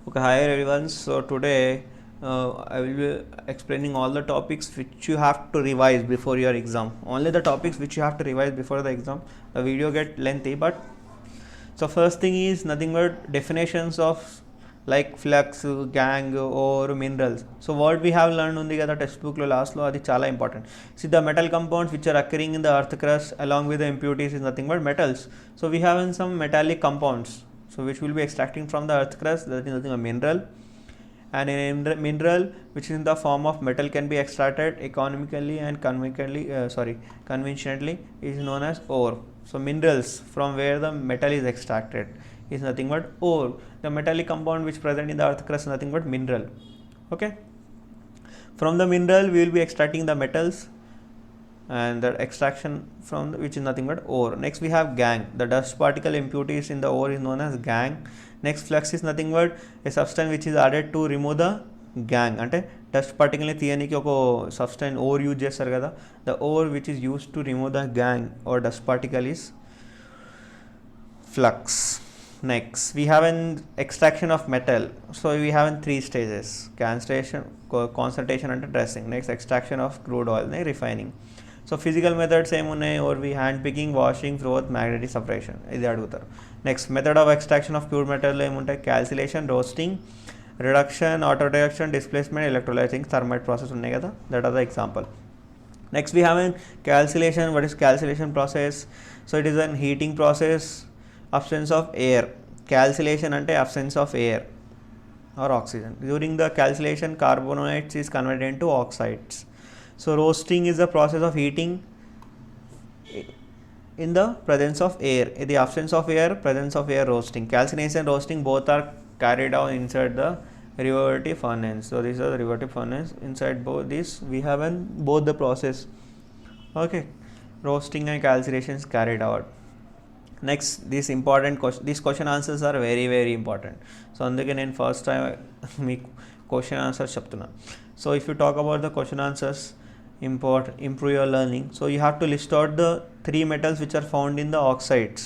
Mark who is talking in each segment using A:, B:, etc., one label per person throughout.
A: Okay, hi everyone. So today I will be explaining all the topics which you have to revise before your exam. Only the topics which you have to revise before the exam. The video get lengthy, but so first thing is nothing but definitions of like flux, gang or minerals. So what we have learned on the textbook lo last lo adi chala important. See the metal compounds which are occurring in the earth crust along with the impurities is nothing but metals. So we have in some metallic compounds, so which will be extracting from the earth crust, that is nothing a mineral. And a mineral which is in the form of metal can be extracted economically and conventionally is known as ore. So minerals from where the metal is extracted is nothing but ore. The metallic compound which present in the earth crust is nothing but mineral. Okay, from the mineral we will be extracting the metals, and the extraction from which is nothing but ore. Next we have gangue. The dust particle impurities in the ore is known as gangue. Next flux is nothing but a substance which is added to remove the gangue. అంటే dust పార్టికల్ని తీయడానికి ఒక substance ore use చేస్తారు కదా, the ore which is use to remove the gangue or dust particle is flux. Next we have an extraction of metal. So we have in three stages: concentration and dressing. Next extraction of crude oil, refining. So physical methods same ఉన్నాయి, or we hand picking, washing, froth, magnetic separation ఇది అడుగుతారు. Next method of extraction of pure metal ఏముంటాయి? Calcination, roasting, reduction, auto reduction, displacement, electrolysing, thermite process ఉన్నాయి కదా, that are the example. Next we have in calcination. What is calcination process? So it is an heating process, absence of air. Calcination అంటే absence of air or oxygen. During the calcination, carbonates is converted into oxides. So roasting is the process of heating in the presence of air. In the absence of air, presence of air, roasting. Calcination and roasting both are carried out inside the revertive furnace. So these are the revertive furnace. Inside both this we have in both the process. Okay, roasting and calcination is carried out. Next, this important question, these question answers are very very important. So అందుకే నేను first time మీకు question answers చెప్తున్నా. So if you talk about the question answers, improve your learning. So you have to list out the three metals which are found in the oxides.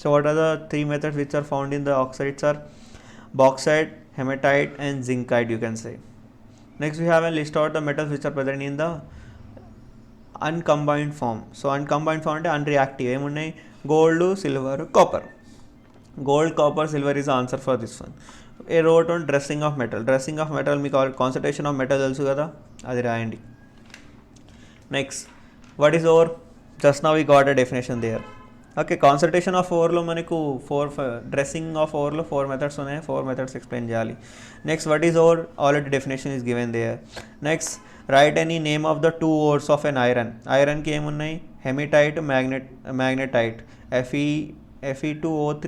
A: So what are the three metals which are found in the oxides are bauxite, hematite and zincite, you can say. Next we have a list out the metals which are present in the uncombined form. So uncombined form అంటే unreactive ఏమున్నాయి? Gold, silver, copper. Gold, copper, silver is answer for this one. A rote on dressing of metal. Dressing of metal మీకు concentration of metal తెలుసు కదా, అది రాయండి. Next what is ore? Just now we got a definition there. Okay, concentration of ఓవర్లో మనకు dressing of ఓవర్లో 4 methods ఉన్నాయి. 4 methods explain చేయాలి. Next what is ore? Already definition is given there. Next write any name of the 2 ores of an iron. ఐరన్కి ఏమున్నాయి? Haematite, magnetite. Fe2O3,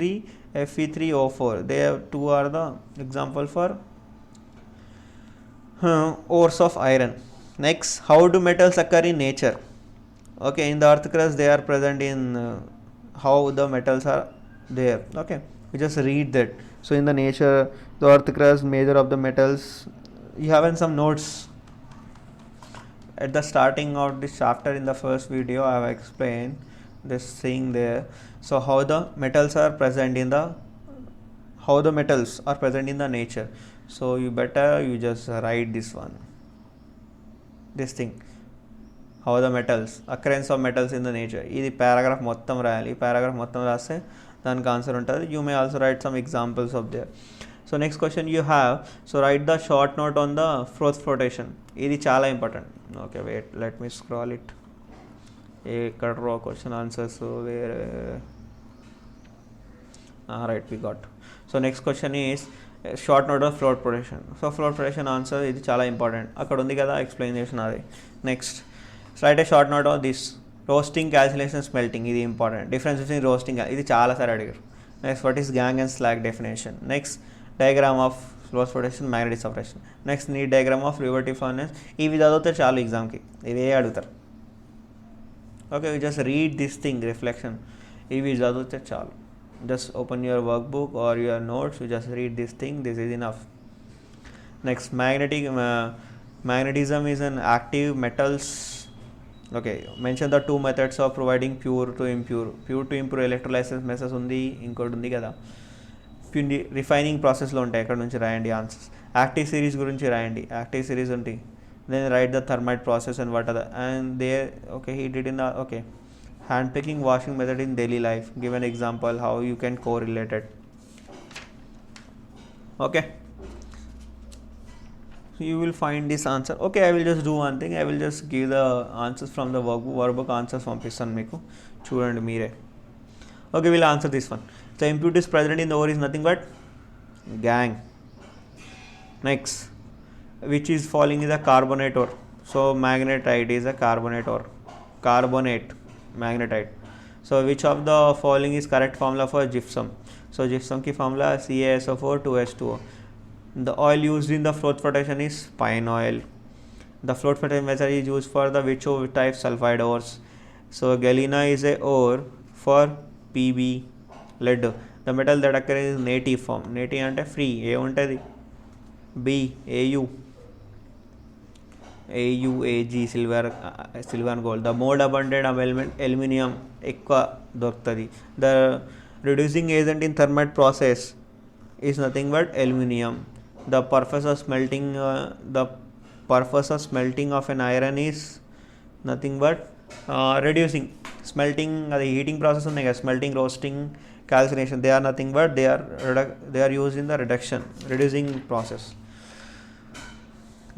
A: Fe3O4. They 2 are the example for ores of iron. Next, how do metals occur in nature? Okay, in the earth crust they are present in how the metals are there. Okay, we just read that. So in the nature, the earth crust, measure of the metals, you have in some notes at the starting of this chapter. In the first video I have explained this thing there. So how the metals are present in the nature. So you just write this one, this thing, how the metals, occurrence of metals in the nature. ఇది paragraph మొత్తం రాయాలి. Paragraph మొత్తం రాస్తే దానికి answer ఉంటుంది. You may also write some examples of there. So next question you have, so write the short note on the froth flotation. ఇది చాలా important. Okay, wait, let me scroll it. ఎక్కడ రా question answers వేరే. Right, we got. So next question is short note of float protection. So float protection answer ఇది చాలా important, అక్కడ ఉంది కదా ఎక్స్ప్లెయినేషన్ అది. Next write a short note of this. Roasting, calcination, smelting, ఇది ఇంపార్టెంట్. డిఫరెన్స్ బిట్వీన్ రోస్టింగ్, ఇది చాలా sir అడిగారు. Next what is gangue and slag definition. Next diagram of float protection, magnetic separation. Next neat diagram of రివర్టివ్ furnace. ఇవి చదివితే చాలు ఎగ్జామ్కి, ఇవే అడుగుతారు. Okay, you just read this thing, reflection, ఇవి చదివితే చాలు. Just open your workbook or your notes, you just read this thing, this is enough. Next, magnetism is an active metals. Okay, mention the 2 methods of providing pure to impure. Pure to impure electrolysis methods undi, inkoti undi kada. Refining ప్రాసెస్లో ఉంటాయి, అక్కడ నుంచి రాయండి answers. Active series గురించి రాయండి, active series ఉంటాయి. Then write the thermite process and what other and they okay he did in okay hand picking washing method in daily life, give an example how you can correlate it. Okay, so you will find this answer. Okay, I will just do one thing, I will just give the answers from the workbook answers పంపిస్తాను మీకు, చూడండి మీరే. Okay, we'll answer this one. The impurities present in the ore is nothing but gang. Next, which is falling is a carbonate ore. So magnetite is a carbonate ore, carbonate magnetite. So which of the following is correct formula for gypsum? So gypsum ki formula CaSO4 2H2O. The oil used in the float flotation is pine oil. The float flotation method is used for the which type sulfide ores? So galena is a ore for Pb lead. The metal that occurs in native form, native ante free, A untadi, B Au, AuAg silver and gold. The more abundant element aluminium ఎక్కువ దొరుకుతుంది. The reducing agent in thermite process is nothing but aluminium. The purpose of smelting of an iron is nothing but reducing. Smelting అది heating process ఉన్నాయి కదా, smelting, roasting, calcination, they are nothing but they are used in the reducing process.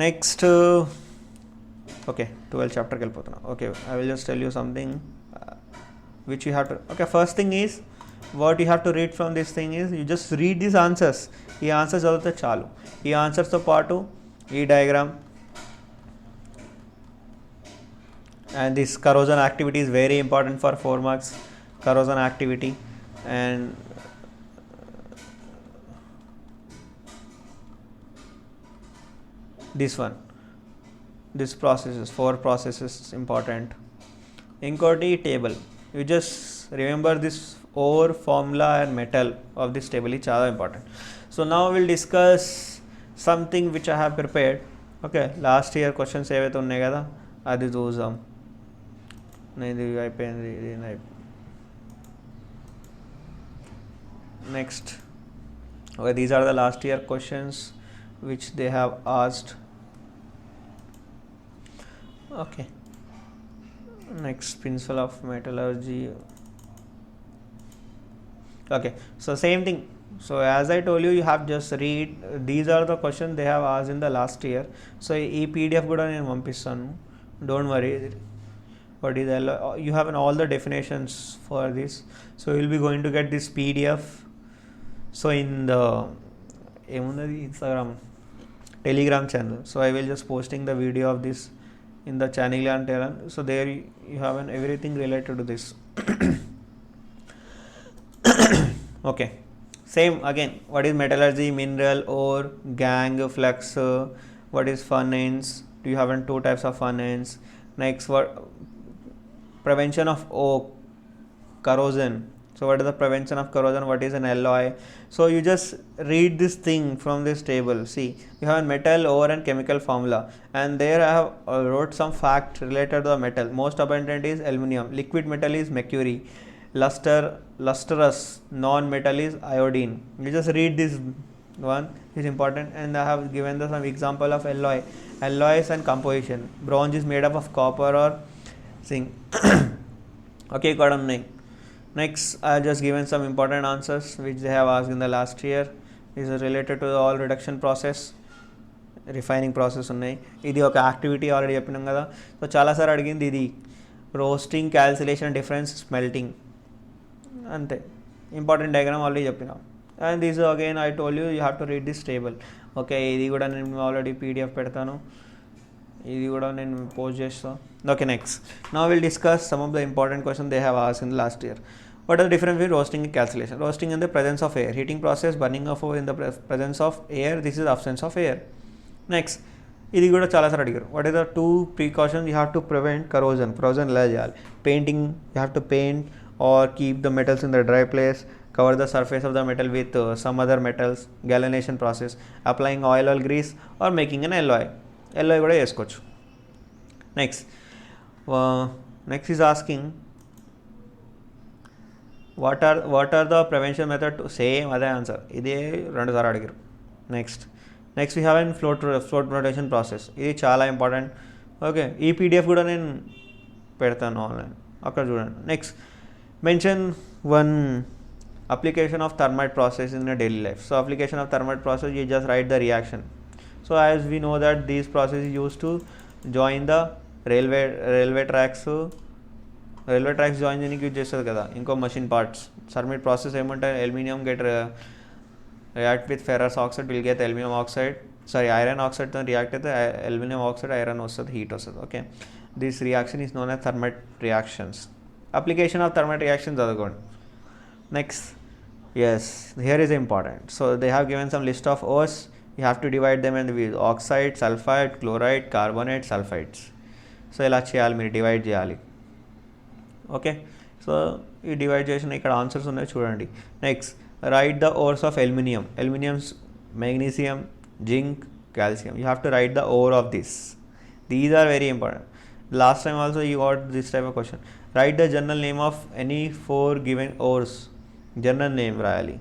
A: Next okay, 12th chapter ki vellipothuna. Okay, I will just tell you something which you have to. Okay, first thing is what you have to read from this thing is you just read these answers. ఈ answers చదివితే చాలు. ఈ ఆన్సర్స్తో పాటు ఈ diagram and this corrosion activity is very important for 4 marks. Corrosion activity and this one, this processes, 4 processes important. Inkoti table, you just remember this ore, formula and metal of this table is చాలా important. So now we'll discuss something which I have prepared. Okay, last year questions ఏవైతే ఉన్నాయి కదా అది చూద్దాం. ఇది అయిపోయింది, ఇది next. Okay, these are the last year questions which they have asked. Okay, next, principle of metallurgy. Okay, so same thing. So as I told you, you have just read, these are the questions they have asked in the last year. So ee PDF kuda nenu pampistanu, don't worry. What is you have all the definitions for this, so you will be going to get this PDF. So in the Instagram, Telegram channel, so I will just posting the video of this in the channel and Telegram. So there you have everything related to this. Okay, same again, what is metallurgy, mineral, ore, gang, flux, what is furnace, do you have 2 types of furnace. Next, what prevention of corrosion. So what is the prevention of corrosion, what is an alloy. So you just read this thing from this table. See, you have a metal, ore and chemical formula, and there I have wrote some fact related to the metal. Most abundant is aluminum, liquid metal is mercury, lustrous non-metal is iodine. You just read this one, is important. And I have given some example of alloys and composition. Bronze is made up of copper or zinc. Okay, got on. Next, I have just given some important answers which they have asked in the last year. This is related to the oil reduction process, refining process ఉన్నాయి. ఇది ఒక activity already చెప్పినాం కదా. So చాలాసార్లు అడిగింది ఇది roasting, క్యాల్సిలేషన్, difference, smelting, అంతే. Important diagram already చెప్పినాం. And this again I told you have to read this table. Okay, ఇది కూడా నేను ఆల్రెడీ PDF పెడతాను, ఇది కూడా నేను పోస్ట్ చేస్తాను. Okay, next, now will discuss some of the important question they have asked in last year. What are the difference between roasting and calcination? Roasting in the presence of air, heating process, burning of ore in the presence of air, this is absence of air. Next, ఇది కూడా చాలాసార్లు అడిగారు. What are the 2 precautions you have to prevent corrosion? Corrosion ఎలా చేయాలి? Painting, you have to paint or keep the metals in the dry place, cover the surface of the metal with some other metals, galvanization process, applying oil or grease, or making an alloy. Alloy కూడా చేసుకోవచ్చు. Next is asking what are the prevention method to same అదే answer, ఇదే 2 సార్లు అడిగారు. Next we have and float rotation process, ఇది చాలా important. Okay, ఈ PDF కూడా నేను పెడతాను ఆన్లైన్, అక్కడ చూడండి. Next mention one application of thermite process in a daily life. So application of thermite process, you just write the reaction. So as we know that these processes used to join the railway tracks join చేయడానికి use చేస్తుంది కదా ఇంకో machine parts. thermite process ఏమంటే aluminium get react with ferrous oxide will get aluminum oxide, sorry iron oxide తో react అయితే aluminum oxide iron వస్తుంది, heat వస్తుంది. okay, this reaction is known as thermite reactions. application of thermite reactions చదువుకోండి. Next, yes, here is important. So they have given some list of ores. You have to divide them into oxide, sulfide, chloride, carbonate, sulfides. So ఇలా చేయాలి, మీరు divide చేయాలి. Okay, so ఈ divide చేసిన ఇక్కడ answers ఉన్నాయి చూడండి. Next, write the ores of aluminiums, magnesium, zinc, calcium. You have to write the ore of this. These are very important. Last time also you got this type of question. Write the general name of any 4 given ores. General name రాయాలి.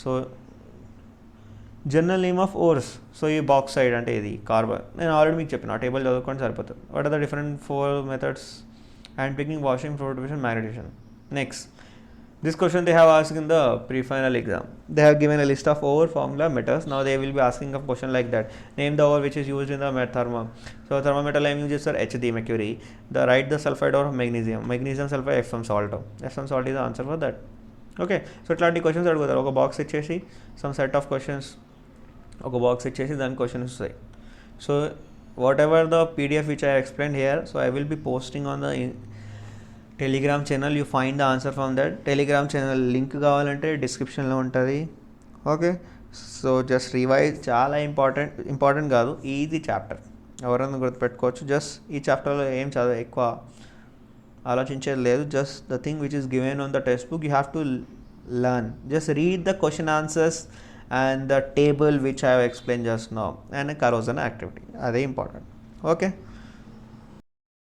A: So general name of ores, so ఈ bauxite అంటే ఇది carbon, నేను already మీకు చెప్పిన ఆ table చదువుకొని సరిపోతుంది. What are the different 4 methods? Hand picking, washing, flotation, magnetisation. Next, this question they have asked in the pre-final exam. They have given a list of ore formula metals. Now they will be asking a question like that. Name the ore which is used in the So thermometal ఏం use చేస్తారు? HD, mercury. Write the sulfide ore of magnesium. Magnesium sulfide, Epsom salt. Epsom salt is the answer for that. Okay, so ఇట్లాంటి questions అడుగుతారు. ఒక box ఇచ్చేసి some set of questions, ఒక box ఇచ్చేసి దాని questions వస్తాయి. So what ever the PDF which I explain here, so I will be posting on the Telegram channel. You find the answer from that Telegram channel. Link కావాలంటే డిస్క్రిప్షన్లో ఉంటుంది. Okay, so just revise, చాలా important కాదు, easy chapter, ఎవరైనా గుర్తుపెట్టుకోవచ్చు. Just ఈ చాప్టర్లో ఏం చదువు ఎక్కువ ఆలోచించేది లేదు. Just the thing which is given on the text book you have to learn. Just read the question answers and the table which I have explain just now and corrosion activity, అదే important. Okay.